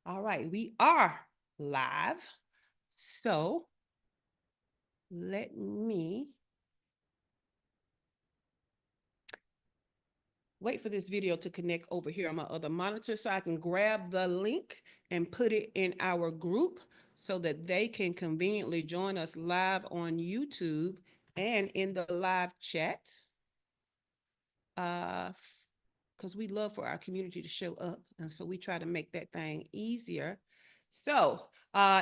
All right, we are live. So let me wait for this video to connect over here on my other monitor so I can grab the link and put it in our group so that they can conveniently join us live on YouTube and in the live chat. Because we love for our community to show up. And so we try to make that thing easier. So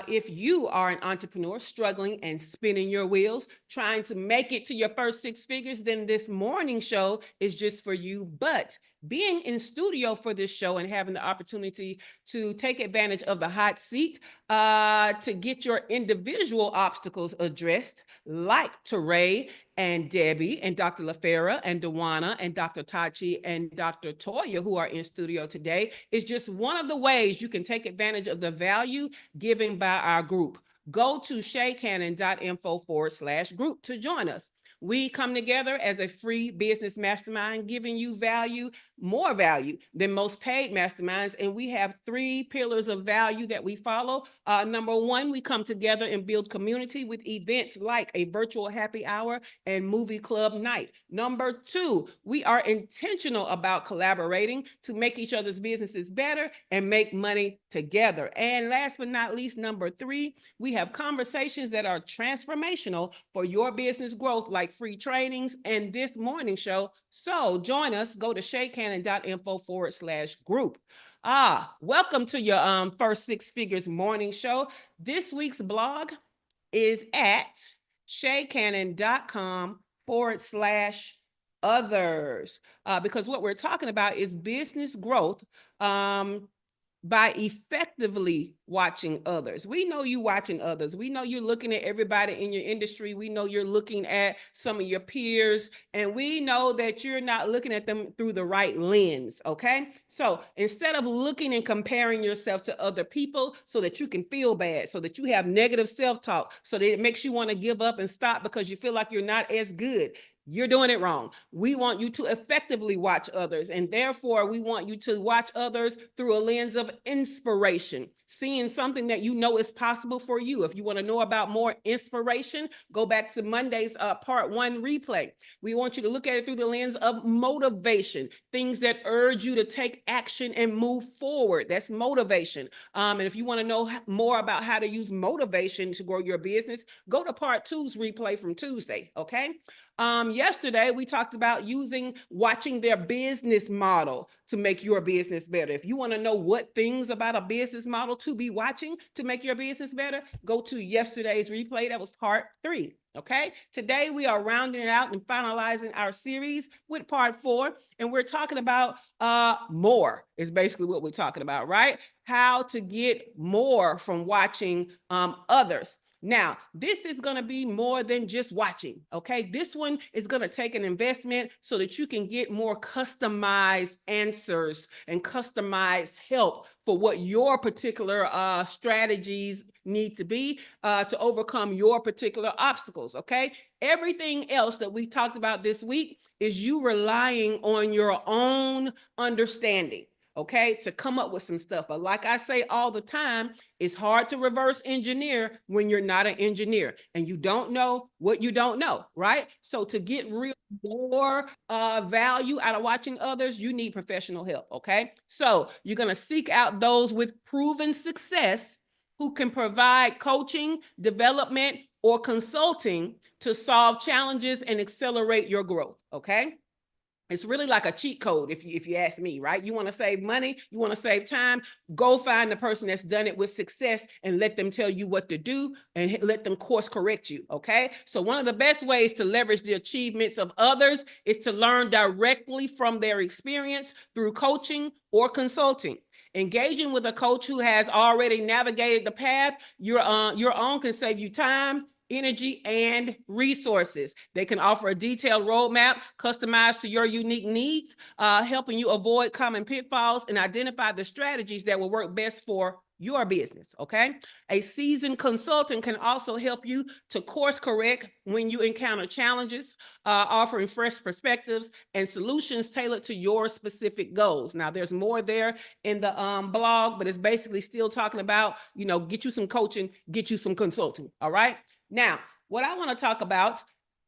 if you are an entrepreneur struggling and spinning your wheels, trying to make it to your first 6 figures, then this morning show is just for you. But being in studio for this show and having the opportunity to take advantage of the hot seat to get your individual obstacles addressed, like Teray and Debbie and Dr. LaFera and Dewana and Dr. Tachi and Dr. Toya, who are in studio today, is just one of the ways you can take advantage of the value given by our group. Go to shaycannon.info/group to join us. We come together as a free business mastermind, giving you value, more value than most paid masterminds. And we have 3 pillars of value that we follow. Number 1, we come together and build community with events like a virtual happy hour and movie club night. Number 2, we are intentional about collaborating to make each other's businesses better and make money together. And last but not least, number 3, we have conversations that are transformational for your business growth, like free trainings and this morning show. So join us. Go to shaycannon.info/group. Welcome to your first 6 figures morning show. This week's blog is at shaycannon.com/others because what we're talking about is business growth by effectively watching others. We know you watching others. We know you're looking at everybody in your industry. We know you're looking at some of your peers, and we know that you're not looking at them through the right lens, okay? So instead of looking and comparing yourself to other people so that you can feel bad, so that you have negative self-talk, so that it makes you want to give up and stop because you feel like you're not as good, you're doing it wrong. We want you to effectively watch others, and therefore we want you to watch others through a lens of inspiration, seeing something that you know is possible for you. If you want to know about more inspiration, go back to Monday's part 1 replay. We want you to look at it through the lens of motivation, things that urge you to take action and move forward. That's motivation. And if you want to know more about how to use motivation to grow your business, go to part 2's replay from Tuesday, okay? Yesterday, we talked about watching their business model to make your business better. If you want to know what things about a business model to be watching to make your business better, go to yesterday's replay. That was part 3. Okay. Today, we are rounding it out and finalizing our series with part 4. And we're talking about more is basically what we're talking about, right? How to get more from watching others. Now, this is going to be more than just watching, okay? This one is going to take an investment so that you can get more customized answers and customized help for what your particular strategies need to be to overcome your particular obstacles, okay? Everything else that we talked about this week is you relying on your own understanding, okay, to come up with some stuff. But like I say all the time, it's hard to reverse engineer when you're not an engineer and you don't know what you don't know, right? So to get real more value out of watching others, you need professional help, okay? So you're going to seek out those with proven success who can provide coaching, development, or consulting to solve challenges and accelerate your growth, okay? It's really like a cheat code if you ask me, right? You want to save money, you want to save time, go find the person that's done it with success and let them tell you what to do and let them course correct you, okay? So one of the best ways to leverage the achievements of others is to learn directly from their experience through coaching or consulting. Engaging with a coach who has already navigated the path your own can save you time, energy, and resources. They can offer a detailed roadmap customized to your unique needs, helping you avoid common pitfalls and identify the strategies that will work best for your business, okay? A seasoned consultant can also help you to course correct when you encounter challenges, offering fresh perspectives and solutions tailored to your specific goals. Now, there's more there in the blog, but it's basically still talking about, get you some coaching, get you some consulting, all right? Now, what I want to talk about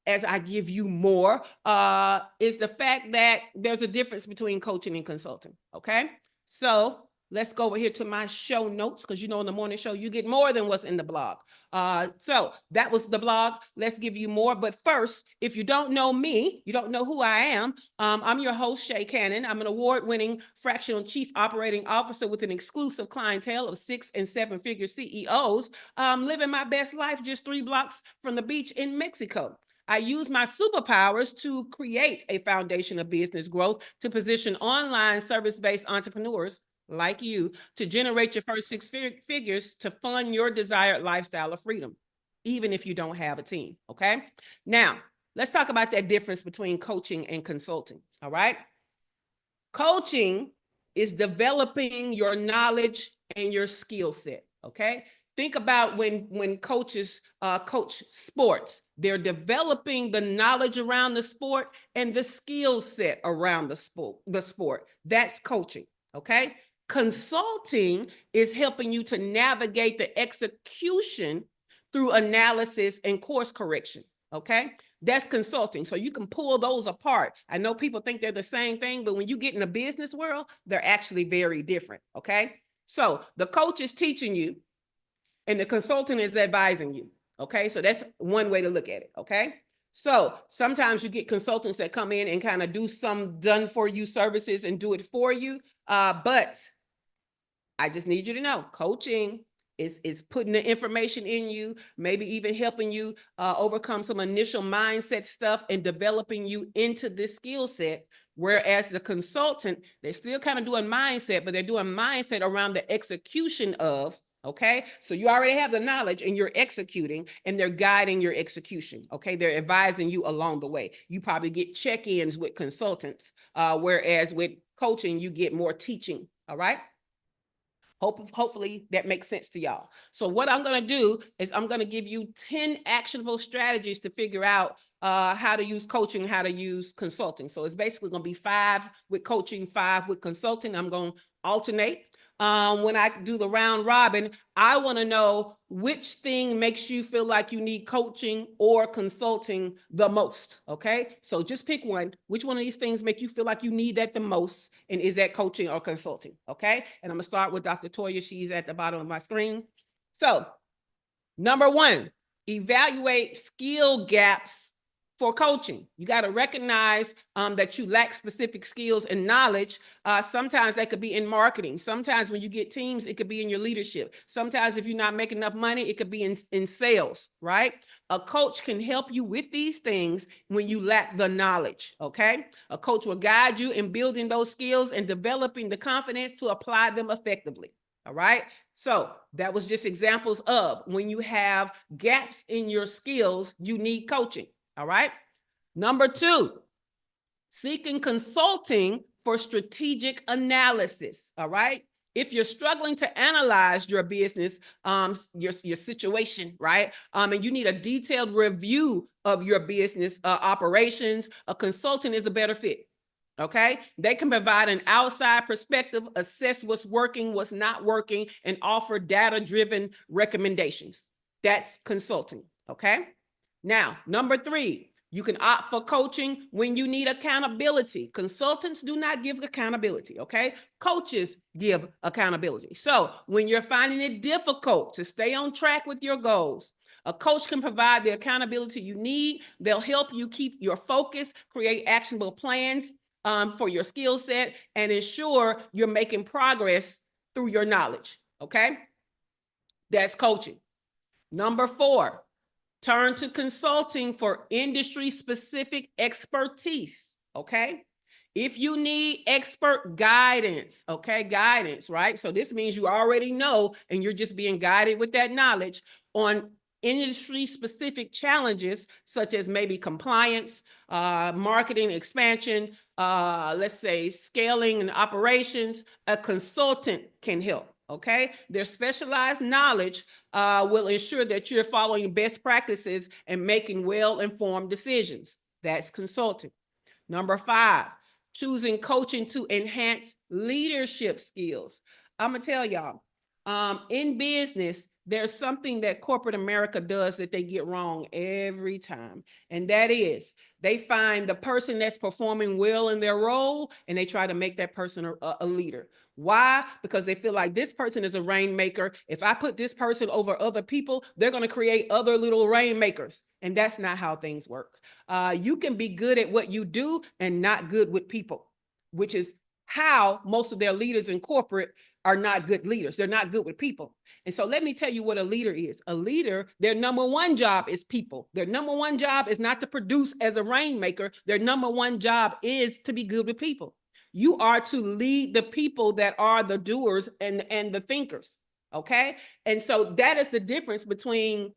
as I give you more is the fact that there's a difference between coaching and consulting, okay? So let's go over here to my show notes, because in the morning show, you get more than what's in the blog. So that was the blog. Let's give you more. But first, if you don't know me, you don't know who I am, I'm your host, Shay Cannon. I'm an award-winning fractional chief operating officer with an exclusive clientele of 6- and 7-figure CEOs, living my best life just 3 blocks from the beach in Mexico. I use my superpowers to create a foundation of business growth to position online service-based entrepreneurs like you to generate your first 6 figures to fund your desired lifestyle of freedom, even if you don't have a team, okay? Now, let's talk about that difference between coaching and consulting, all right? Coaching is developing your knowledge and your skill set, okay? Think about when coaches coach sports, they're developing the knowledge around the sport and the skill set around the sport. That's coaching, okay? Consulting is helping you to navigate the execution through analysis and course correction, okay? That's consulting. So you can pull those apart. I know people think they're the same thing, but when you get in the business world, they're actually very different, okay? So the coach is teaching you and the consultant is advising you, okay? So that's one way to look at it, okay? So sometimes you get consultants that come in and kind of do some done-for-you services and do it for you, but I just need you to know, coaching is putting the information in you, maybe even helping you overcome some initial mindset stuff and developing you into this skill set. Whereas the consultant, they're still kind of doing mindset, but they're doing mindset around the execution of, okay? So you already have the knowledge and you're executing, and they're guiding your execution, okay? They're advising you along the way. You probably get check-ins with consultants, whereas with coaching, you get more teaching, all right? Hopefully that makes sense to y'all. So what I'm going to do is I'm going to give you 10 actionable strategies to figure out how to use coaching, how to use consulting. So it's basically going to be 5 with coaching, 5 with consulting. I'm going to alternate. When I do the round robin, I want to know which thing makes you feel like you need coaching or consulting the most, okay? So just pick one. Which one of these things make you feel like you need that the most, and is that coaching or consulting, okay? And I'm going to start with Dr. Toya. She's at the bottom of my screen. So number 1, evaluate skill gaps for coaching. You got to recognize that you lack specific skills and knowledge. Sometimes that could be in marketing. Sometimes when you get teams, it could be in your leadership. Sometimes if you're not making enough money, it could be in sales, right? A coach can help you with these things when you lack the knowledge, okay? A coach will guide you in building those skills and developing the confidence to apply them effectively. All right. So that was just examples of when you have gaps in your skills, you need coaching. All right. Number 2, seeking consulting for strategic analysis. All right. If you're struggling to analyze your business, your situation, right, and you need a detailed review of your business operations, a consultant is a better fit. Okay, they can provide an outside perspective, assess what's working, what's not working, and offer data-driven recommendations. That's consulting. Okay. Now, number 3, you can opt for coaching when you need accountability. Consultants do not give accountability, okay? Coaches give accountability. So when you're finding it difficult to stay on track with your goals, a coach can provide the accountability you need. They'll help you keep your focus, create actionable plans for your skill set, and ensure you're making progress through your knowledge, okay? That's coaching. Number 4, turn to consulting for industry-specific expertise, okay? If you need expert guidance, okay, guidance, right? So this means you already know and you're just being guided with that knowledge on industry-specific challenges, such as maybe compliance, marketing expansion, let's say scaling and operations, a consultant can help. Okay, their specialized knowledge will ensure that you're following best practices and making well-informed decisions. That's consulting. Number 5, choosing coaching to enhance leadership skills. I'm gonna tell y'all, in business, there's something that corporate America does that they get wrong every time, and that is they find the person that's performing well in their role and they try to make that person a leader. Why? Because they feel like this person is a rainmaker. If I put this person over other people, they're going to create other little rainmakers. And that's not how things work. You can be good at what you do and not good with people, which is how most of their leaders in corporate are not good leaders. They're not good with people. And so let me tell you what a leader is. A leader, their number one job is people. Their number one job is not to produce as a rainmaker. Their number one job is to be good with people. You are to lead the people that are the doers and the thinkers. Okay. And so that is the difference between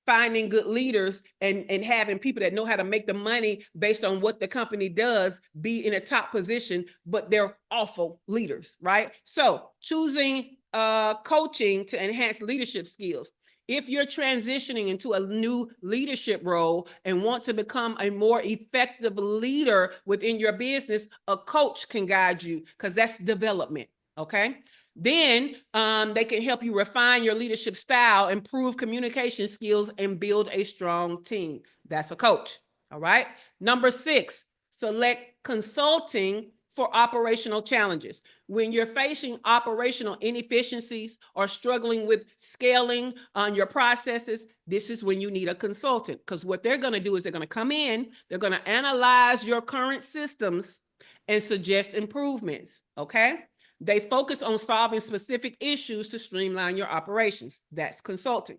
finding good leaders and having people that know how to make the money based on what the company does, be in a top position, but they're awful leaders, right? So choosing coaching to enhance leadership skills. If you're transitioning into a new leadership role and want to become a more effective leader within your business, a coach can guide you because that's development, okay? Then they can help you refine your leadership style, improve communication skills, and build a strong team. That's a coach. All right. Number 6, select consulting for operational challenges. When you're facing operational inefficiencies or struggling with scaling on your processes, this is when you need a consultant, because what they're going to do is they're going to come in, they're going to analyze your current systems and suggest improvements. Okay. They focus on solving specific issues to streamline your operations. That's consulting.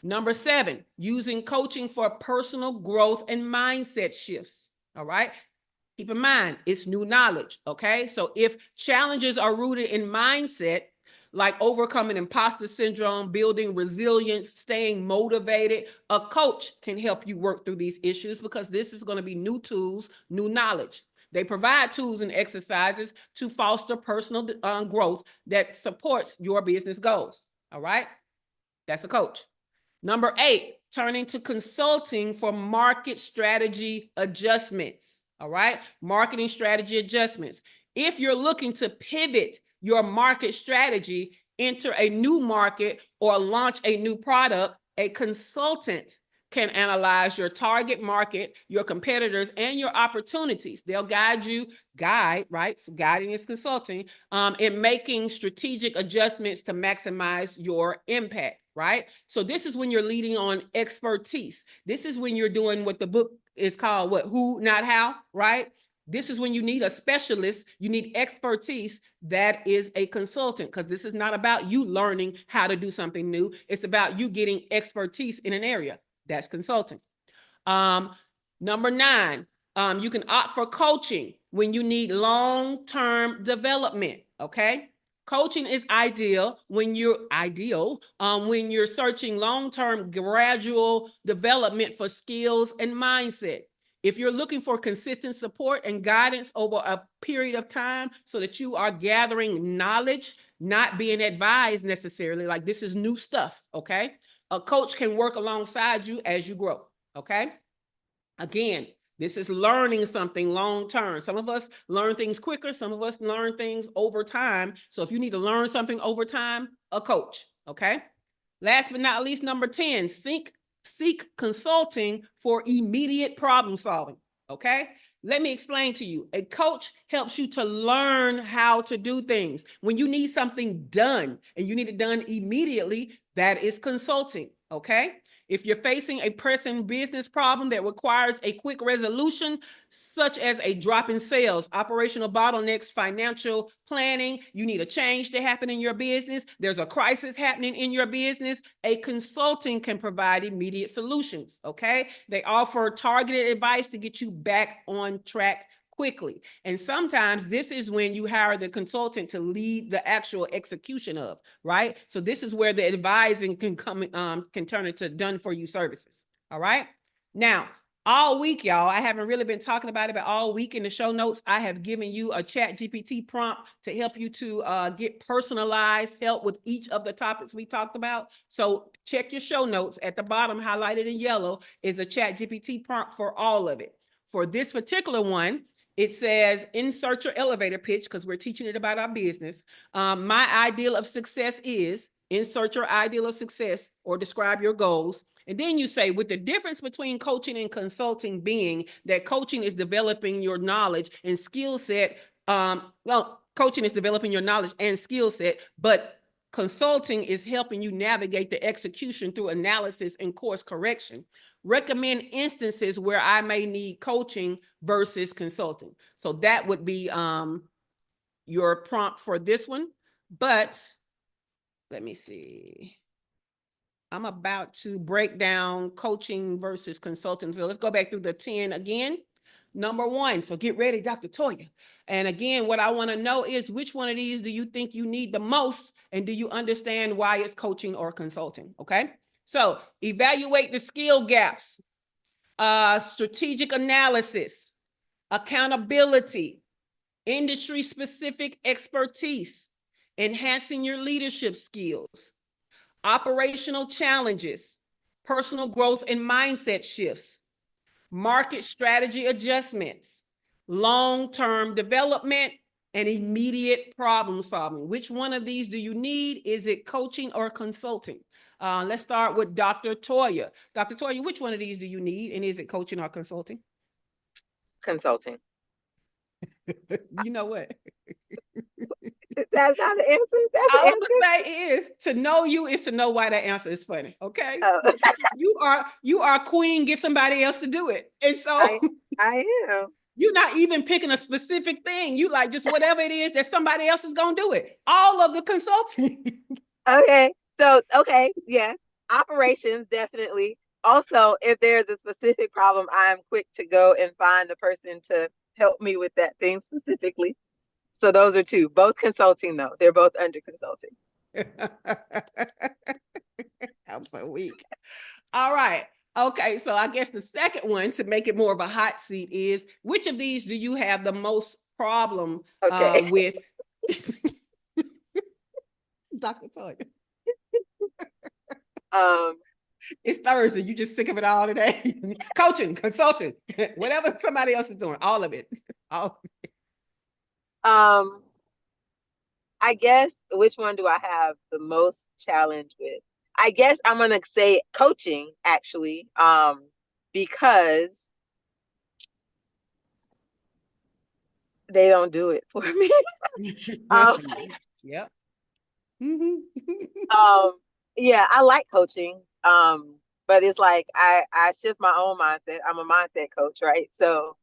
Number 7, using coaching for personal growth and mindset shifts. All right. Keep in mind, it's new knowledge. Okay. So if challenges are rooted in mindset, like overcoming imposter syndrome, building resilience, staying motivated, a coach can help you work through these issues because this is going to be new tools, new knowledge. They provide tools and exercises to foster personal growth that supports your business goals. All right. That's a coach. Number 8, turning to consulting for market strategy adjustments. All right. Marketing strategy adjustments. If you're looking to pivot your market strategy, enter a new market, or launch a new product, a consultant can analyze your target market, your competitors, and your opportunities. They'll guide, right? So guiding is consulting, in making strategic adjustments to maximize your impact, right? So this is when you're leading on expertise. This is when you're doing what the book is called, who, not how, right? This is when you need a specialist, you need expertise. That is a consultant, because this is not about you learning how to do something new. It's about you getting expertise in an area. That's consulting. Number 9, you can opt for coaching when you need long-term development. Okay. Coaching is ideal when you're searching long-term gradual development for skills and mindset. If you're looking for consistent support and guidance over a period of time so that you are gathering knowledge, not being advised necessarily, like this is new stuff, okay? A coach can work alongside you as you grow, okay? Again, this is learning something long term. Some of us learn things quicker. Some of us learn things over time. So if you need to learn something over time, a coach, okay? Last but not least, number 10, seek consulting for immediate problem solving, okay? Let me explain to you. A coach helps you to learn how to do things. When you need something done and you need it done immediately, that is consulting, okay? If you're facing a pressing business problem that requires a quick resolution, such as a drop in sales, operational bottlenecks, financial planning, you need a change to happen in your business, there's a crisis happening in your business, a consulting can provide immediate solutions, okay? They offer targeted advice to get you back on track quickly. And sometimes this is when you hire the consultant to lead the actual execution of, right? So this is where the advising can come, can turn into done for you services. All right. Now, All week, y'all, I haven't really been talking about it, but all week in the show notes, I have given you a chat GPT prompt to help you to get personalized help with each of the topics we talked about. So check your show notes. At the bottom, highlighted in yellow, is a chat GPT prompt for all of it. For this particular one, it says insert your elevator pitch, because we're teaching it about our business. My ideal of success is, insert your ideal of success or describe your goals. And then you say, with the difference between coaching and consulting being that coaching is developing your knowledge and skill set. Well, coaching is developing your knowledge and skill set, but consulting is helping you navigate the execution through analysis and course correction. Recommend instances where I may need coaching versus consulting. So that would be your prompt for this one. But let me see. I'm about to break down coaching versus consulting. So let's go back through the 10 again. Number one, so get ready, Dr. Toya. And again, what I want to know is, which one of these do you think you need the most? And do you understand why it's coaching or consulting? Okay. So evaluate the skill gaps, strategic analysis, accountability, industry specific expertise, enhancing your leadership skills, operational challenges, personal growth and mindset shifts, market strategy adjustments, long-term development, and immediate problem solving. Which one of these do you need? Is it coaching or consulting? Let's start with Dr. Toya. Dr. Toya, which one of these do you need? And is it coaching or consulting? Consulting. You know what? That's not the answer. That's the All I'm answer. gonna say is, to know you is to know why that answer is funny. Okay. Oh. You are queen, get somebody else to do it. And so I am. you're not even picking a specific thing. You like just whatever it is that somebody else is gonna do it. All of the consulting. Okay. So, okay, yeah. Operations, definitely. Also, if there's a specific problem, I'm quick to go and find a person to help me with that thing specifically. So those are two. Both consulting though. They're both under consulting. I'm so weak. All right. Okay, so I guess the second one, to make it more of a hot seat, is, which of these do you have the most problem Okay. with? Dr. Toya. It's Thursday. You just sick of it all today. Coaching, consulting, whatever somebody else is doing, all of it. All um, I guess, which one do I have the most challenge with? I guess I'm gonna say coaching actually, because they don't do it for me. um, Yep. yeah, I like coaching. But it's like I shift my own mindset. I'm a mindset coach, right? So,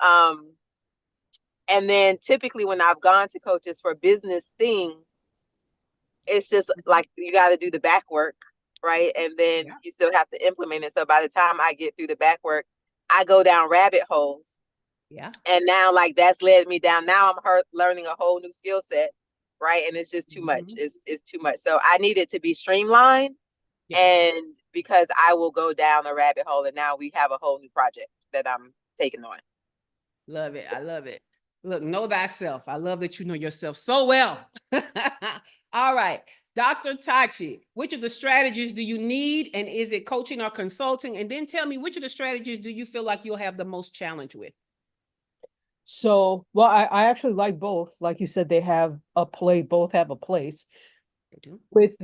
um, and then typically when I've gone to coaches for business things, it's just like you got to do the back work, right? And then Yeah. you still have to implement it. So by the time I get through the back work, I go down rabbit holes. Yeah. And now, like, that's led me down. Now I'm learning a whole new skill set, right? And it's just too much. Mhm. It's too much. So I need it to be streamlined, Yes. and because I will go down a rabbit hole, and now we have a whole new project that I'm taking on. Love it. I love it. Look, know thyself. I love that you know yourself so well. All right. Dr. Tachi, which of the strategies do you need? And is it coaching or consulting? And then tell me, which of the strategies do you feel like you'll have the most challenge with? So, well, I actually like both. Like you said, they have a play, both have a place. They do. With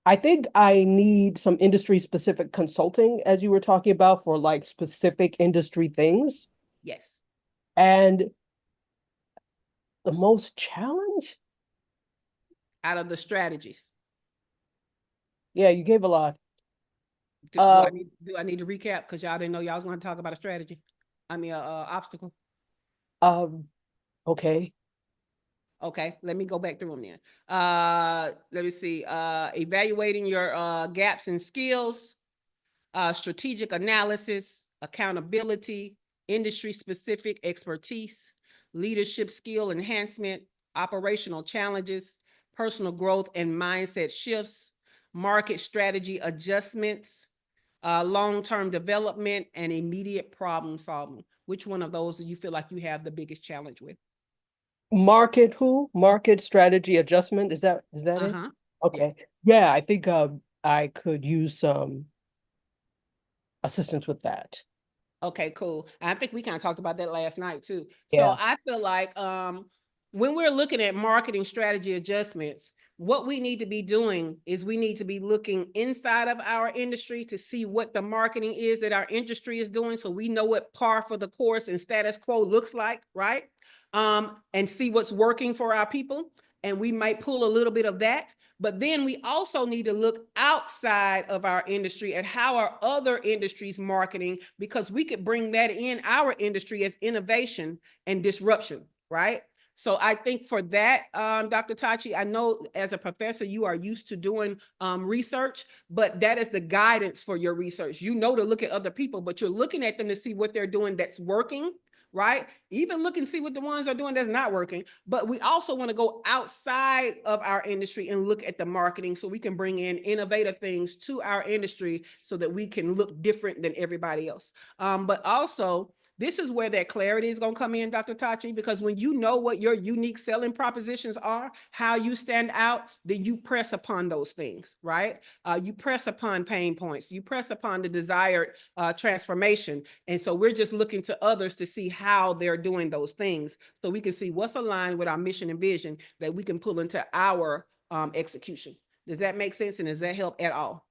I think I need some industry specific consulting, as you were talking about, for like specific industry things. Yes. And the most challenge? Out of the strategies. Yeah, you gave a lot. Do I need to recap? Because y'all didn't know y'all was going to talk about a strategy. I mean, obstacle. Okay. Okay, let me go back through them then. Let me see. Evaluating your gaps and skills, strategic analysis, accountability, industry specific expertise, leadership skill enhancement, operational challenges, personal growth and mindset shifts, market strategy adjustments, long-term development, and immediate problem solving. Which one of those do you feel like you have the biggest challenge with? Market strategy adjustment. Is that it? Uh-huh. Yeah. Okay. Yeah, I think I could use some assistance with that. Okay, cool. I think we kind of talked about that last night too. So Yeah. I feel like when we're looking at marketing strategy adjustments, what we need to be doing is we need to be looking inside of our industry to see what the marketing is that our industry is doing, so we know what par for the course and status quo looks like, right? And see what's working for our people. And we might pull a little bit of that. But then we also need to look outside of our industry at how are other industries marketing, because we could bring that in our industry as innovation and disruption, right? So I think for that, Dr. Tachi, I know as a professor, you are used to doing research, but that is the guidance for your research. You know to look at other people, but you're looking at them to see what they're doing that's working, right? Even look and see what the ones are doing that's not working. But we also want to go outside of our industry and look at the marketing so we can bring in innovative things to our industry so that we can look different than everybody else. But also, this is where that clarity is going to come in, Dr. Tachi, because when you know what your unique selling propositions are, how you stand out, then you press upon those things, right? You press upon pain points, you press upon the desired transformation. And so we're just looking to others to see how they're doing those things so we can see what's aligned with our mission and vision that we can pull into our execution. Does that make sense? And does that help at all?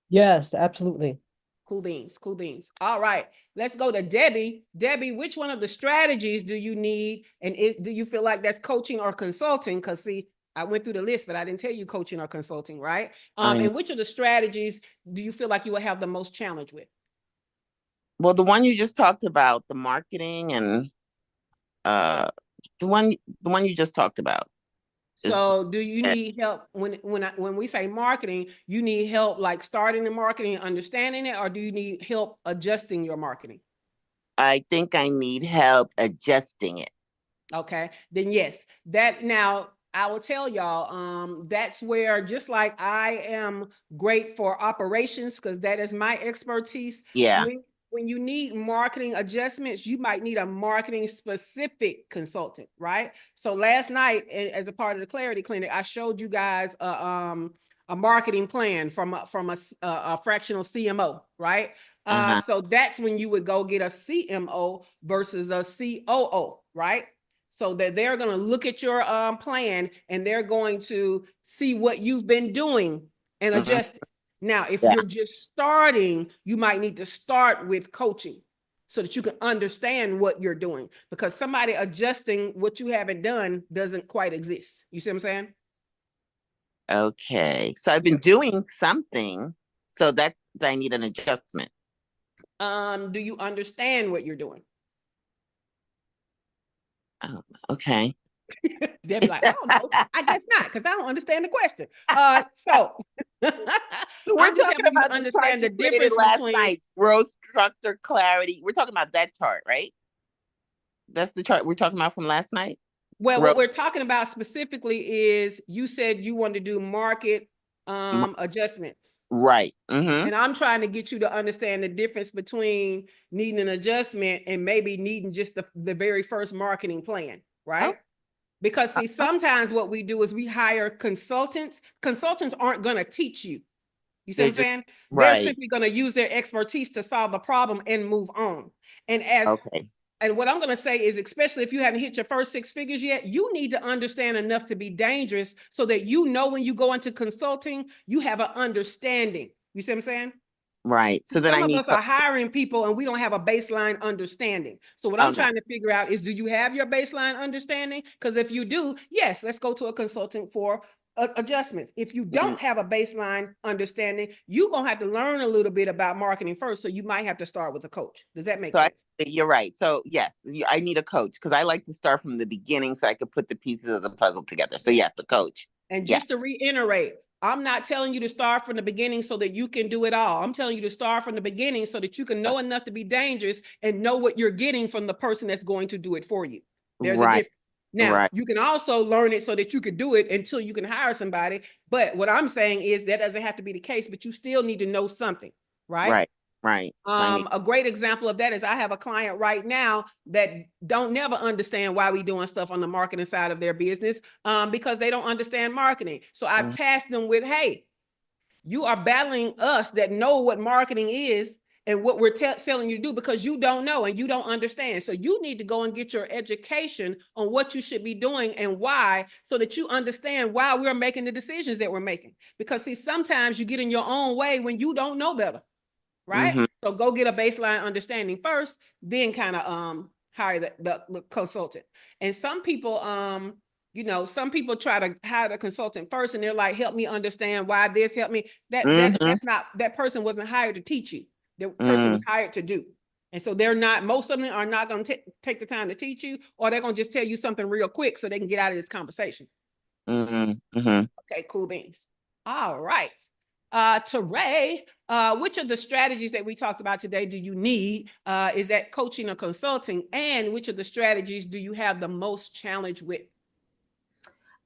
Yes, absolutely. Cool beans, cool beans. All right, let's go to Debbie. Debbie, which one of the strategies do you need? And do you feel like that's coaching or consulting? Because see, I went through the list, but I didn't tell you coaching or consulting, right? And which of the strategies do you feel like you will have the most challenge with? Well, the one you just talked about, the marketing and uh the one you just talked about is So do you need help when we say marketing, you need help like starting the marketing and understanding it, or do you need help adjusting your marketing? I think I need help adjusting it. Okay, then yes, that now I will tell y'all, that's where just like I am great for operations because that is my expertise. Yeah. When you need marketing adjustments, you might need a marketing specific consultant, right? So last night, as a part of the Clarity Clinic, I showed you guys a marketing plan from a fractional CMO, right? Uh-huh. So that's when you would go get a CMO versus a COO, right? So that they're going to look at your plan and they're going to see what you've been doing and Mm-hmm. adjust it. Now, if Yeah. you're just starting, you might need to start with coaching so that you can understand what you're doing, because somebody adjusting what you haven't done doesn't quite exist. You see what I'm saying? Okay. So I've been doing something, so that I need an adjustment. Do you understand what you're doing? Oh, okay. They'll be like, I don't know. I guess not, because I don't understand the question. So So we're I'm just talking helping you to about the chart understand the you created difference last between. night. Growth, structure, clarity. We're talking about that chart, right? That's the chart we're talking about from last night. Well, Growth. what we're talking about specifically is you said you want to do market adjustments. Right. Mm-hmm. And I'm trying to get you to understand the difference between needing an adjustment and maybe needing just the very first marketing plan, right? Oh. Because see, sometimes what we do is we hire consultants. Consultants aren't going to teach you. You see what I'm saying? They're Right. simply going to use their expertise to solve a problem and move on. And Okay. and what I'm going to say is, especially if you haven't hit your first six figures yet, you need to understand enough to be dangerous so that you know when you go into consulting, you have an understanding. You see what I'm saying? Right. So then Some I of need. us are hiring people and we don't have a baseline understanding. So what Oh I'm no. trying to figure out is, do you have your baseline understanding? Because if you do, yes, let's go to a consultant for adjustments. If you don't have a baseline understanding, you're going to have to learn a little bit about marketing first. So you might have to start with a coach. Does that make sense? You're right. So yes, I need a coach because I like to start from the beginning so I could put the pieces of the puzzle together. So yes, the coach. And Yeah. just to reiterate, I'm not telling you to start from the beginning so that you can do it all. I'm telling you to start from the beginning so that you can know enough to be dangerous and know what you're getting from the person that's going to do it for you. There's a Right. difference. Now, Right. you can also learn it so that you could do it until you can hire somebody. But what I'm saying is that doesn't have to be the case, but you still need to know something, right? Right. Right. A great example of that is I have a client right now that don't never understand why we doing stuff on the marketing side of their business, because they don't understand marketing. So I've tasked them with, hey, you are battling us that know what marketing is and what we're telling you to do, because you don't know and you don't understand. So you need to go and get your education on what you should be doing and why, so that you understand why we're making the decisions that we're making. Because see, sometimes you get in your own way when you don't know better. Right? Mm-hmm. So go get a baseline understanding first, then kind of hire the consultant. And some people some people try to hire the consultant first and they're like, help me understand why this, help me. That's not, that person wasn't hired to teach you. The person was hired to do. And so they're not, most of them are not going to take the time to teach you, or they're going to just tell you something real quick so they can get out of this conversation. Okay, cool beans. All right. To Ray, which of the strategies that we talked about today do you need? Is that coaching or consulting? And which of the strategies do you have the most challenge with?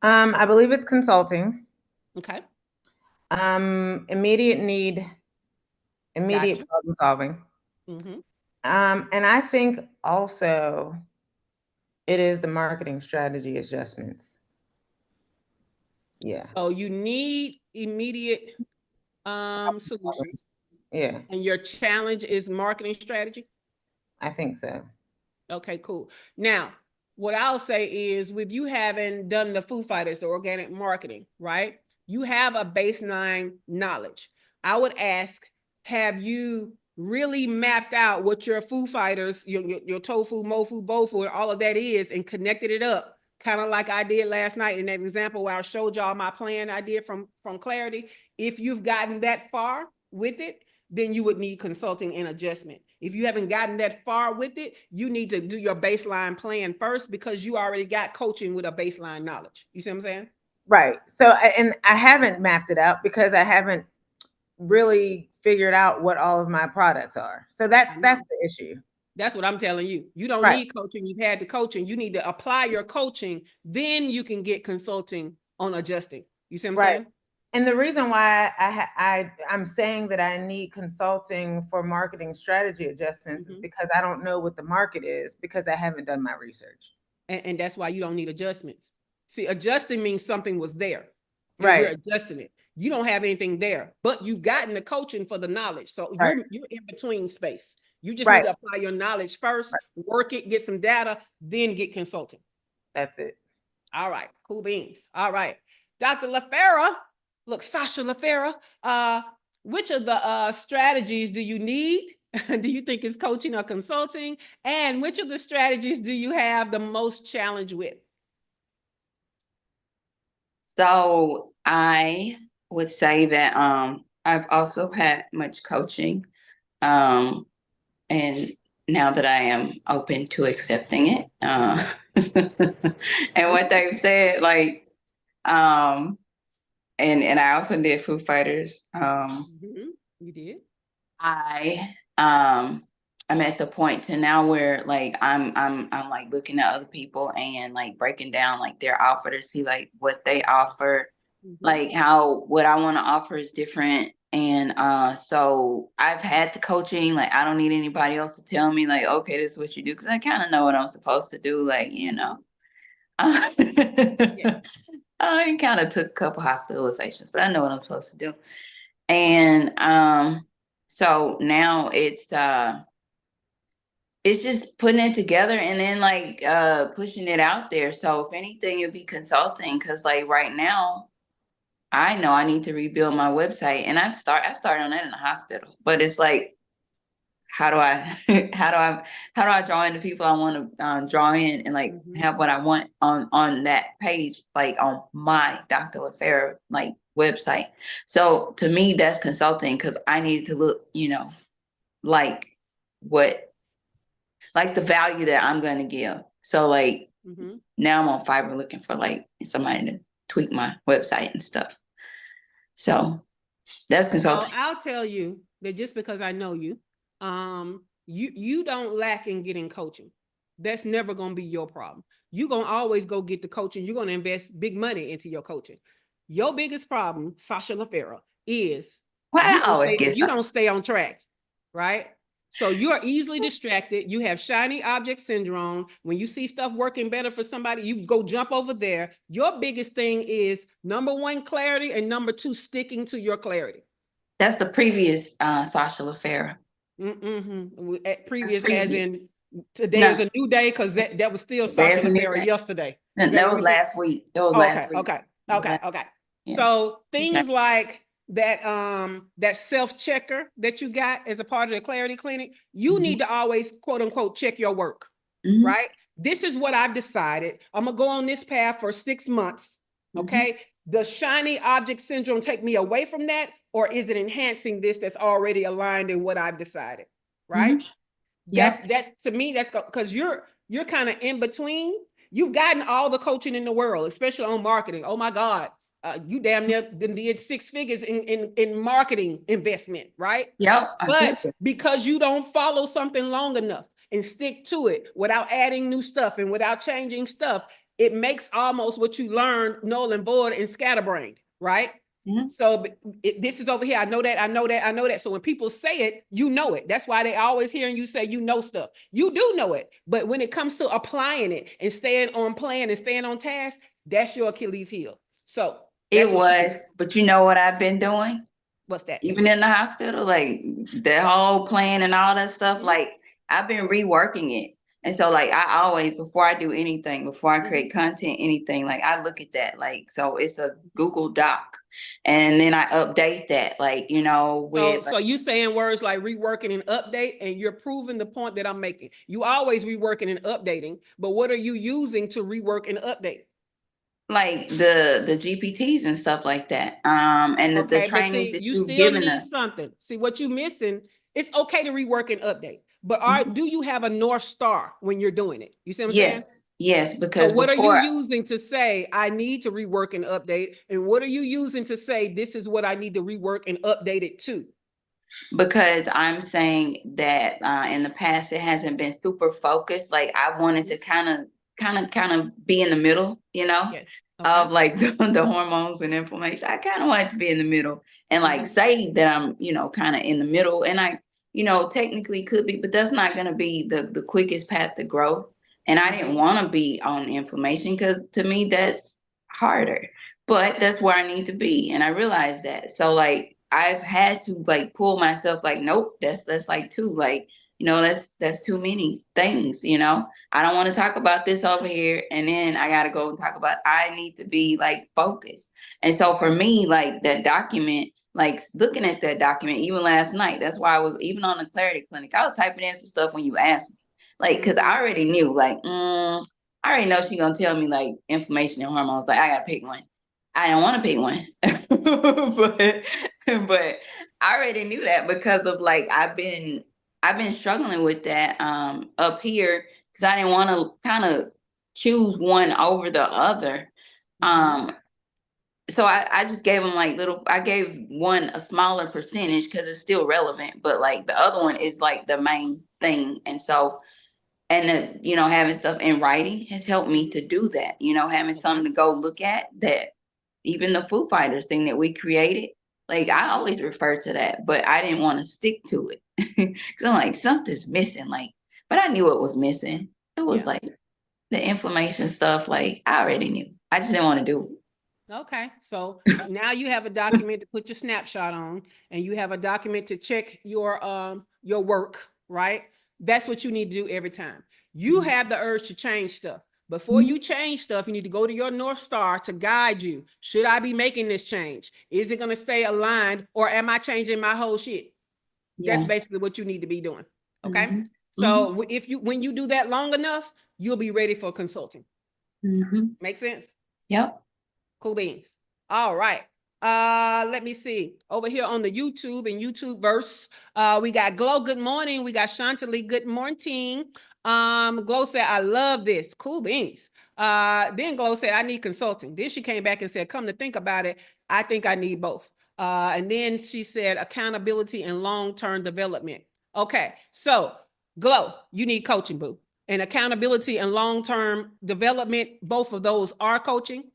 I believe it's consulting. Okay. Immediate need, immediate Gotcha. problem solving. And I think also it is the marketing strategy adjustments. Yeah. So you need immediate solutions. Yeah. And your challenge is marketing strategy? I think so. Okay, cool. Now, what I'll say is, with you having done the Foo Fighters, the organic marketing, right? You have a baseline knowledge. I would ask, have you really mapped out what your Foo Fighters, your tofu, mofu, bofu, and all of that is, and connected it up? Kind of like I did last night in that example where I showed y'all my plan I did from Clarity. If you've gotten that far with it, then you would need consulting and adjustment. If you haven't gotten that far with it, you need to do your baseline plan first, because you already got coaching with a baseline knowledge. You see what I'm saying? Right. So, and I haven't mapped it out because I haven't really figured out what all of my products are. So that's the issue. That's what I'm telling you. You don't need coaching. You've had the coaching. You need to apply your coaching. Then you can get consulting on adjusting. You see what I'm saying? And the reason why I'm saying that I need consulting for marketing strategy adjustments is because I don't know what the market is, because I haven't done my research. And that's why you don't need adjustments. See, adjusting means something was there. Right. We're adjusting it. You don't have anything there, but you've gotten the coaching for the knowledge. So you're in between space. You just need to apply your knowledge first, work it, get some data, then get consulting. That's it. All right. Cool beans. All right. Dr. LaFera. Look, Sasha LaFera, which of the strategies do you need? Do you think is coaching or consulting? And which of the strategies do you have the most challenge with? So I would say that I've also had much coaching. And now that I am open to accepting it. And what they've said, like, and I also did Foo Fighters. You did? I'm at the point to now where like I'm like looking at other people and like breaking down like their offer to see like what they offer, like how what I want to offer is different. And so I've had the coaching, like I don't need anybody else to tell me like, okay, this is what you do, because I kind of know what I'm supposed to do, like, you know. I kind of took a couple hospitalizations, but I know what I'm supposed to do. And so now it's just putting it together and then like pushing it out there. So if anything, it'd be consulting, because like right now I know I need to rebuild my website, and I started on that in the hospital, but it's like, how do I draw in the people I want to draw in, and like have what I want on that page, like on my Dr. LaFera like website. So to me, that's consulting, because I needed to look, you know, like the value that I'm going to give. So like now I'm on Fiverr looking for like somebody to tweak my website and stuff. So that's consulting. So I'll tell you that just because I know you, you don't lack in getting coaching. That's never going to be your problem. You're going to always go get the coaching. You're going to invest big money into your coaching. Your biggest problem, Sasha LaFera, is you don't stay on track. right? So you're easily distracted. You have shiny object syndrome. When you see stuff working better for somebody, you go jump over there. Your biggest thing is number one, clarity, and number two, sticking to your clarity. That's the previous Sasha LaFera. Previous, as in today No. is a new day, because that was still There's Sasha a new LaFera day. yesterday. That was last week. It was last week. Okay. Yeah. So things like that, that self-checker that you got as a part of the Clarity Clinic, you need to always, quote unquote, check your work, right? This is what I've decided. I'm gonna go on this path for 6 months. Okay. Does shiny object syndrome take me away from that, or is it enhancing this that's already aligned in what I've decided? Right. That's to me, that's because you're kind of in between. You've gotten all the coaching in the world, especially on marketing. Oh my God. You damn near did 6 figures in marketing investment, right? But because you don't follow something long enough and stick to it without adding new stuff and without changing stuff, it makes almost what you learned null and void and scatterbrained, right? So this is over here. I know that. So when people say it, you know it. That's why they always hearing you say, you know stuff. You do know it. But when it comes to applying it and staying on plan and staying on task, that's your Achilles heel. So it was, but you know what I've been doing? What's that? Even in the hospital, like the whole plan and all that stuff, like I've been reworking it. And so like I always, before I do anything, before I create content, anything, like I look at that, like, so it's a Google Doc. And then I update that, like, you know, with. So you saying words like reworking and update, and you're proving the point that I'm making. You always reworking and updating, but what are you using to rework and update? Like the GPTs and stuff like that. And the trainings that you've given us. Something. See what you missing. It's okay to rework and update, but do you have a North Star when you're doing it? You see what I'm saying? Yes, because so what are you using to say I need to rework and update? And what are you using to say this is what I need to rework and update it to? Because I'm saying that in the past it hasn't been super focused. Like I wanted to kind of be in the middle, you know, of like the hormones and inflammation. I kind of wanted to be in the middle and like say that I'm, you know, kind of in the middle, and I, you know, technically could be, but that's not going to be the quickest path to growth. And I didn't want to be on inflammation because to me that's harder, but that's where I need to be. And I realized that. So like I've had to like pull myself like, nope, that's like too, like, you know, that's too many things, you know. I don't want to talk about this over here, and then I got to go and talk about, I need to be like focused. And so for me, like that document, like looking at that document, even last night, that's why I was even on the Clarity Clinic, I was typing in some stuff when you asked me, like, because I already knew, like, I already know she's going to tell me like inflammation and hormones, like I got to pick one. I don't want to pick one, but I already knew that because of like, I've been struggling with that up here because I didn't want to kind of choose one over the other. So I just gave them like I gave one a smaller percentage because it's still relevant, but like the other one is like the main thing. And so, and you know, having stuff in writing has helped me to do that, you know, having something to go look at, that even the Foo Fighters thing that we created, like I always refer to that, but I didn't want to stick to it because I'm like, something's missing, like, but I knew it was missing. It was like the inflammation stuff, like I already knew. I just didn't want to do it. Okay, so now you have a document to put your snapshot on, and you have a document to check your work, right? That's what you need to do every time. You have the urge to change stuff. Before you change stuff, you need to go to your North Star to guide you. Should I be making this change? Is it going to stay aligned, or am I changing my whole shit? That's basically what you need to be doing. Okay. So when you do that long enough, you'll be ready for consulting. Make sense? Yep. Cool beans. All right. Let me see. Over here on the YouTube and YouTube verse, we got Glow. Good morning. We got Chantilly. Good morning. Glow said, I love this. Cool beans. Then Glow said, I need consulting. Then she came back and said, come to think about it, I think I need both. And then she said, accountability and long-term development. Okay. So Glow, you need coaching, boo. And accountability and long-term development, both of those are coaching.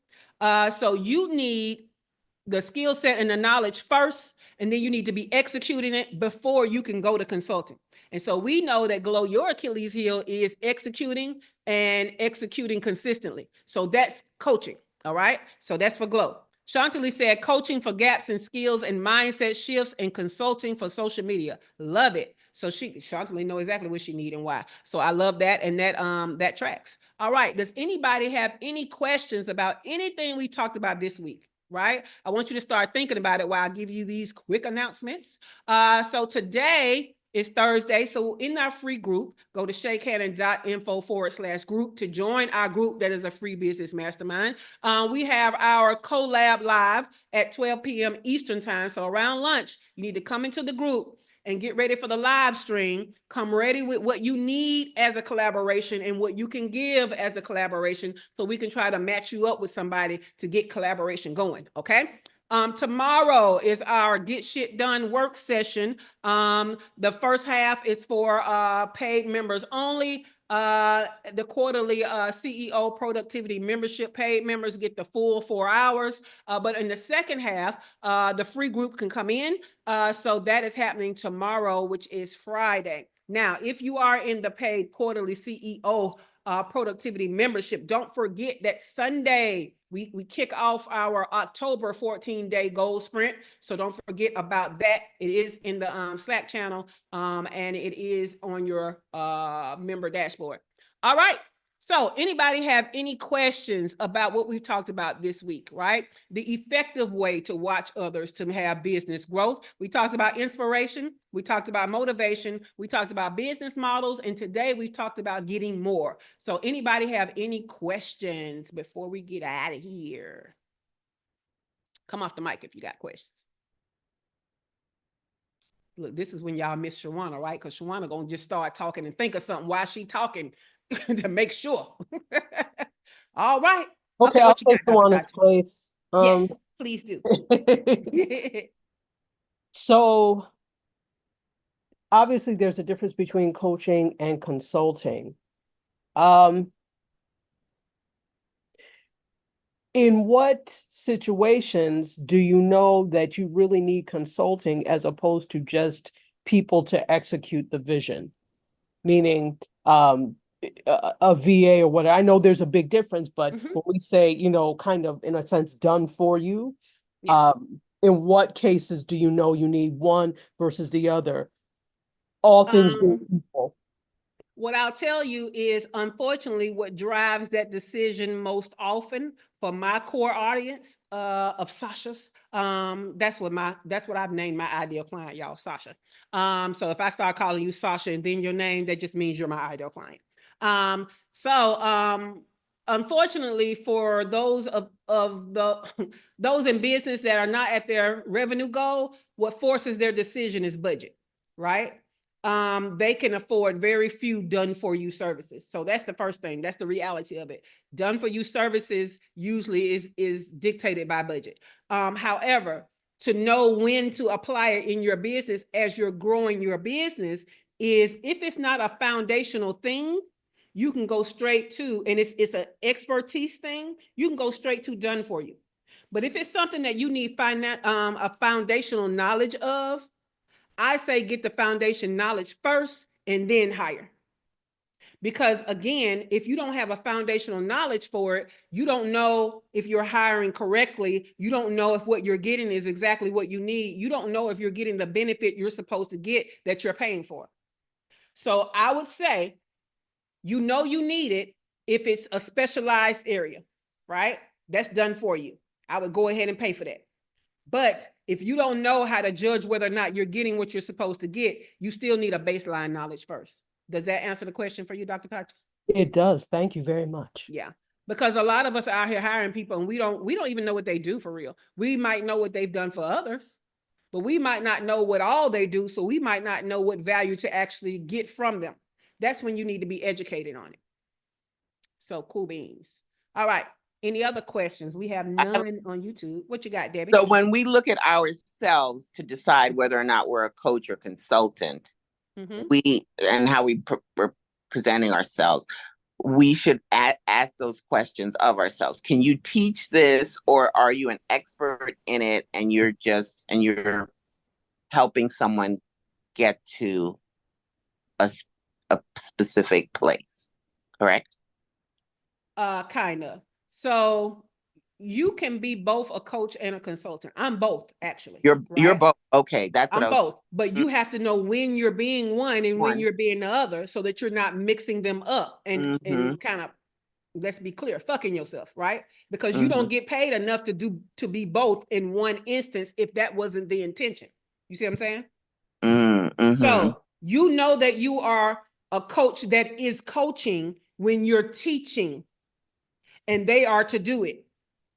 So you need the skill set and the knowledge first, and then you need to be executing it before you can go to consulting. And so we know that Glow, your Achilles heel is executing and executing consistently. So that's coaching. All right. So that's for Glow. Chantilly said coaching for gaps in skills and mindset shifts and consulting for social media. Love it. So Chantilly know exactly what she need and why. So I love that. And that tracks. All right. Does anybody have any questions about anything we talked about this week? Right? I want you to start thinking about it while I give you these quick announcements. So today is Thursday. So in our free group, go to shakehannon.info/group to join our group that is a free business mastermind. We have our collab live at 12 p.m. Eastern time. So around lunch, you need to come into the group and get ready for the live stream. Come ready with what you need as a collaboration and what you can give as a collaboration so we can try to match you up with somebody to get collaboration going, okay? Tomorrow is our Get Shit Done work session. The first half is for paid members only. The quarterly CEO productivity membership paid members get the full 4 hours. But in the second half, the free group can come in. So that is happening tomorrow, which is Friday. Now, if you are in the paid quarterly CEO productivity membership, don't forget that Sunday we kick off our October 14-day goal sprint. So don't forget about that. It is in the Slack channel and it is on your member dashboard. All right. So anybody have any questions about what we've talked about this week, right? The effective way to watch others to have business growth. We talked about inspiration. We talked about motivation. We talked about business models. And today we talked about getting more. So anybody have any questions before we get out of here? Come off the mic if you got questions. Look, this is when y'all miss Shawana, right? Because Shawana gonna just start talking and think of something while she talking to make sure. All right. Okay, I'll take Shawana's place. Yes, please do. So obviously there's a difference between coaching and consulting. In what situations do you know that you really need consulting as opposed to just people to execute the vision? Meaning a VA or whatever. I know there's a big difference, but when we say, kind of in a sense done for you, yes. In what cases do you know you need one versus the other? All things being equal. What I'll tell you is, unfortunately, what drives that decision most often for my core audience of Sasha's, that's what I've named my ideal client, y'all, Sasha. So if I start calling you Sasha and then your name, that just means you're my ideal client. Unfortunately, for those of those in business that are not at their revenue goal, what forces their decision is budget, right? They can afford very few done-for-you services. So that's the first thing. That's the reality of it. Done-for-you services usually is dictated by budget. However, to know when to apply it in your business as you're growing your business is, if it's not a foundational thing, you can go straight to, and it's an expertise thing, you can go straight to done for you. But if it's something that you need a foundational knowledge of, I say get the foundation knowledge first and then hire. Because again, if you don't have a foundational knowledge for it, you don't know if you're hiring correctly. You don't know if what you're getting is exactly what you need. You don't know if you're getting the benefit you're supposed to get that you're paying for. So I would say, you need it if it's a specialized area, right? That's done for you. I would go ahead and pay for that. But if you don't know how to judge whether or not you're getting what you're supposed to get, you still need a baseline knowledge first. Does that answer the question for you, Dr. Patrick? It does. Thank you very much. Yeah. Because a lot of us are out here hiring people and we don't even know what they do for real. We might know what they've done for others, but we might not know what all they do. So we might not know what value to actually get from them. That's when you need to be educated on it. So cool beans. All right. Any other questions? We have none on YouTube. What you got, Debbie? So when we look at ourselves to decide whether or not we're a coach or consultant, and how we're presenting ourselves, we should ask those questions of ourselves. Can you teach this, or are you an expert in it and you're helping someone get to a specific place? Correct? Kind of. So you can be both a coach and a consultant. I'm both, actually. You're right? both. Okay, that's what I'm I was. both, but you have to know when you're being one and when One. you're being the other, so that you're not mixing them up and kind of, let's be clear, fucking yourself, right? Because you don't get paid enough to be both in one instance if that wasn't the intention. You see what I'm saying? So you know that you are a coach that is coaching when you're teaching, and they are to do it.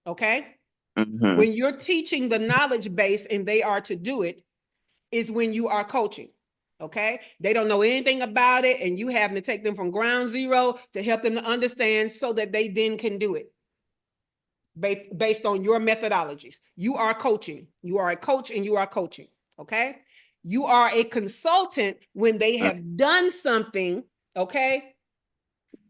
Okay? When you're teaching the knowledge base and they are to do it, is when you are coaching. Okay? They don't know anything about it, and you having to take them from ground zero to help them to understand so that they then can do it based on your methodologies. You are coaching. You are a coach and you are coaching. Okay? You are a consultant when they have done something. Okay?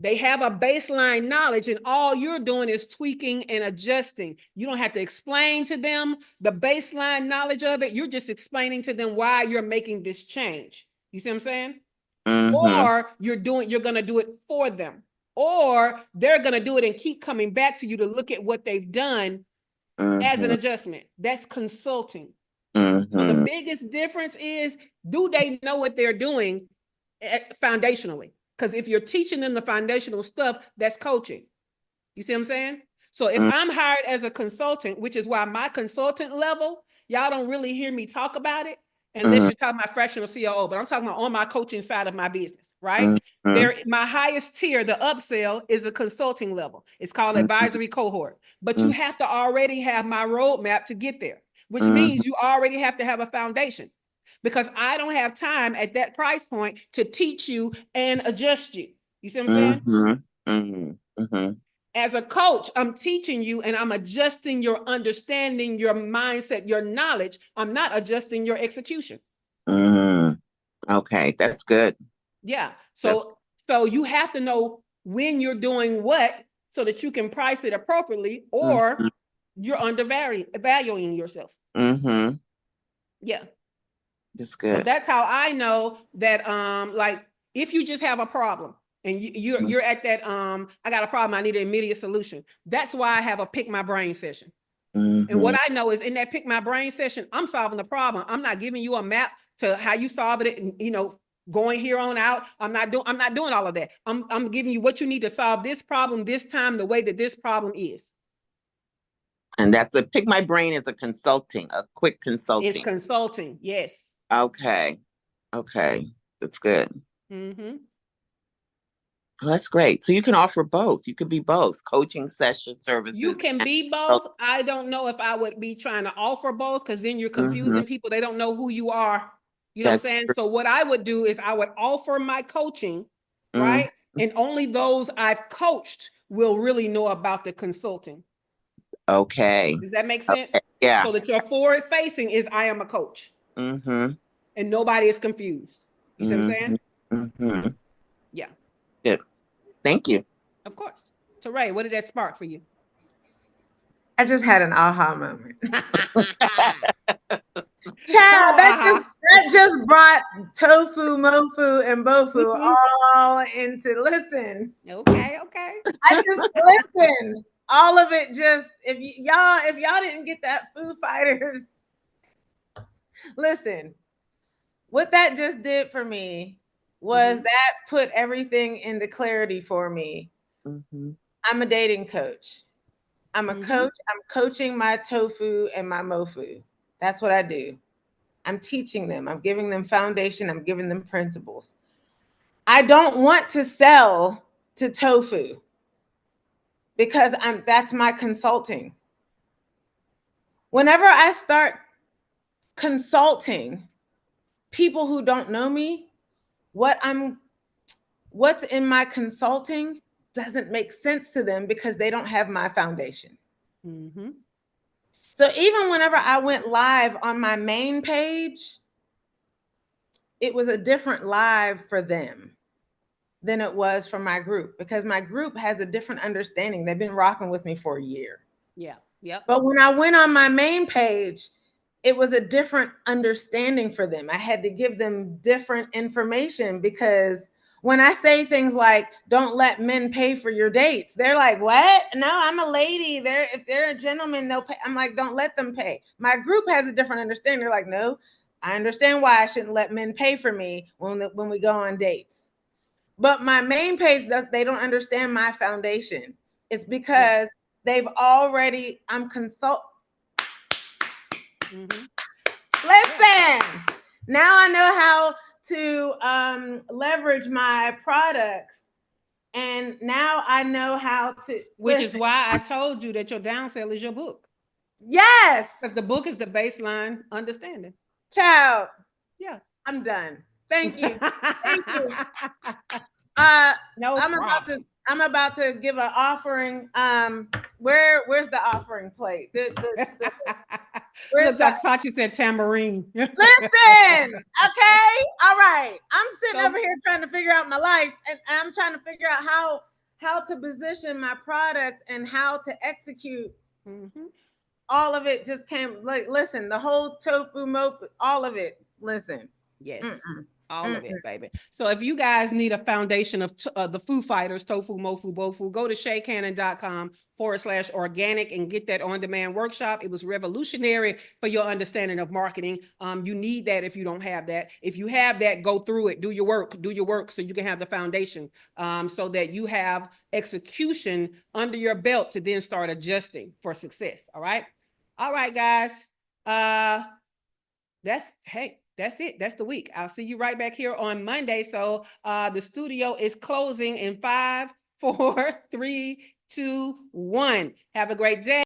They have a baseline knowledge, and all you're doing is tweaking and adjusting. You don't have to explain to them the baseline knowledge of it. You're just explaining to them why you're making this change. You see what I'm saying? Or you're going to do it for them, or they're going to do it and keep coming back to you to look at what they've done as an adjustment. That's consulting. So the biggest difference is, do they know what they're doing foundationally? Because if you're teaching them the foundational stuff, that's coaching. You see what I'm saying? So if I'm hired as a consultant, which is why my consultant level, y'all don't really hear me talk about it unless you're talking about fractional COO, but I'm talking about on my coaching side of my business, right? My highest tier, the upsell, is a consulting level. It's called advisory cohort, but you have to already have my roadmap to get there, which means you already have to have a foundation, because I don't have time at that price point to teach you and adjust you. You see what I'm saying? As a coach, I'm teaching you and I'm adjusting your understanding, your mindset, your knowledge. I'm not adjusting your execution. Okay, that's good. Yeah. So you have to know when you're doing what so that you can price it appropriately, or you're undervaluing yourself. Yeah. That's good. So that's how I know that, like, if you just have a problem and you're at that, I got a problem, I need an immediate solution. That's why I have a pick my brain session. And what I know is, in that pick my brain session, I'm solving the problem. I'm not giving you a map to how you solve it, and going here on out. I'm not doing all of that. I'm giving you what you need to solve this problem this time, the way that this problem is. And that's a pick my brain is a quick consulting. It's consulting, yes. Okay. That's good. Well, that's great. So you can offer both. You could be both, coaching session services. You can be both. I don't know if I would be trying to offer both, because then you're confusing people. They don't know who you are. You know what I'm saying? So what I would do is I would offer my coaching, right? And only those I've coached will really know about the consulting. Okay. Does that make sense? Okay. Yeah. So that your forward facing is, I am a coach. And nobody is confused. You see what I'm saying? Yeah. Good. Thank you. Of course. So Ray, what did that spark for you? I just had an aha moment. Child, that just brought tofu, mofu, and bofu all into, listen. Okay. I just listen. All of it just, if y'all didn't get that Foo Fighters, listen. What that just did for me was that put everything into clarity for me. I'm a dating coach. I'm a coach. I'm coaching my tofu and my mofu. That's what I do. I'm teaching them. I'm giving them foundation. I'm giving them principles. I don't want to sell to tofu, because that's my consulting. Whenever I start consulting people who don't know me, what's in my consulting doesn't make sense to them, because they don't have my foundation. So even whenever I went live on my main page, it was a different live for them. than it was for my group, because my group has a different understanding. They've been rocking with me for a year. Yeah. Yep. But when I went on my main page, it was a different understanding for them. I had to give them different information, because when I say things like, don't let men pay for your dates, they're like, what? No, I'm a lady. If they're a gentleman, they'll pay. I'm like, don't let them pay. My group has a different understanding. They're like, no, I understand why I shouldn't let men pay for me when we go on dates. But my main page, they don't understand my foundation. It's because they've already, I'm Mm-hmm. Listen, now I know how to leverage my products, and now I know how to. Which is why I told you that your downsell is your book. Yes, Because the book is the baseline understanding. child. Yeah, I'm done. Thank you. Thank you. No problem. I'm about to give an offering. Where's the offering plate? Look, Dr. Fauci said tambourine. Listen, okay, all right. I'm sitting So- over here trying to figure out my life, and I'm trying to figure out how to position my products and how to execute. Mhm. All of it just came. Like, listen, the whole tofu mofu, all of it. Listen, Yes. Mm-mm. All of it, baby. So if you guys need a foundation of the Foo Fighters, tofu, mofu, bofu, go to shaycannon.com/organic and get that on-demand workshop. It was revolutionary for your understanding of marketing. You need that if you don't have that. If you have that, go through it, do your work so you can have the foundation, so that you have execution under your belt to then start adjusting for success. All right, guys. That's it. That's the week. I'll see you right back here on Monday. So the studio is closing in 5, 4, 3, 2, 1. Have a great day.